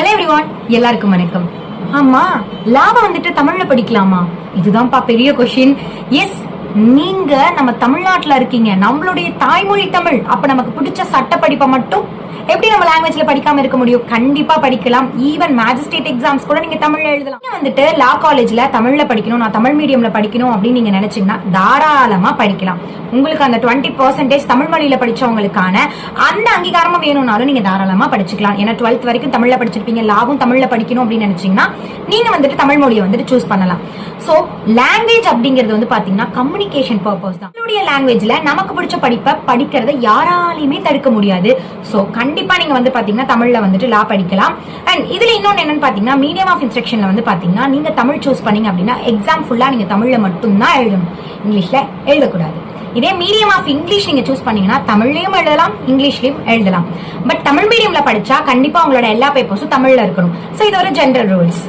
Hello everyone, எல்லாருக்கும் வணக்கம். ஆமா, லாவை வந்துட்டு தமிழ்ல படிக்கலாமா? இதுதான்ப்பா பெரிய கொஸ்டின். எஸ், நீங்க நம்ம தமிழ்நாட்டுல இருக்கீங்க, நம்மளுடைய தாய்மொழி தமிழ். அப்ப நமக்கு பிடிச்ச சட்ட படிப்பை மட்டும் எப்படி நம்ம லாங்குவேஜ்ல படிக்காம இருக்க முடியும்? கண்டிப்பா படிக்கலாம். ஈவன் மேஜிஸ்ட்ரேட் எக்ஸாம்ஸ் கூட நீங்க தமிழ்ல எழுதலாம். வந்துட்டு லா காலேஜ்ல தமிழ்ல படிக்கணும், நான் தமிழ் மீடியம்ல படிக்கணும் அப்படின்னு நீங்க நினைச்சீங்கன்னா தாராளமா படிக்கலாம். உங்களுக்கு அந்த 20% தமிழ் மொழியில படிச்சவங்களுக்கான அந்த அங்கீகாரமும் வேணும்னாலும் நீங்க தாராளமா படிச்சுக்கலாம். ஏன்னா 12th வரைக்கும் தமிழ்ல படிச்சிருப்பீங்க, லாவும் தமிழ்ல படிக்கணும் அப்படின்னு நினைச்சீங்கன்னா நீங்க வந்துட்டு தமிழ் மொழியை வந்துட்டு சூஸ் பண்ணலாம். சோ லாங்குவேஜ் அப்படிங்கிறது வந்து பாத்தீங்கன்னா கம்யூனிகேஷன் பர்பஸ் தான். நம்மளுடைய லாங்குவேஜ்ல நமக்கு பிடிச்ச படிப்பை படிக்கிறத யாராலையுமே தடுக்க முடியாது. சோ கண்டிப்பா நீங்க வந்து பாத்தீங்கன்னா தமிழ்ல வந்துட்டு லா படிக்கலாம். அண்ட் இதுல இன்னொன்னு என்னன்னு பாத்தீங்கன்னா, மீடியம் ஆஃப் இன்ஸ்ட்ரக்ஷன்ல வந்து பாத்தீங்கன்னா நீங்க தமிழ் சூஸ் பண்ணீங்க அப்படின்னா எக்ஸாம் ஃபுல்லா நீங்க தமிழ்ல மட்டும்தான் எழுதணும், இங்கிலீஷ்ல எழுதக்கூடாது. இதே மீடியம் ஆஃப் இங்கிலீஷ் நீங்க சூஸ் பண்ணீங்கன்னா தமிழ்லயும் எழுதலாம், இங்கிலீஷ்லயும் எழுதலாம். பட் தமிழ் மீடியம்ல படிச்சா கண்டிப்பா உங்களோட எல்லா பேப்பர்ஸும் தமிழ்ல இருக்கணும். சோ இது ஒரு ஜெனரல் ரூல்ஸ்.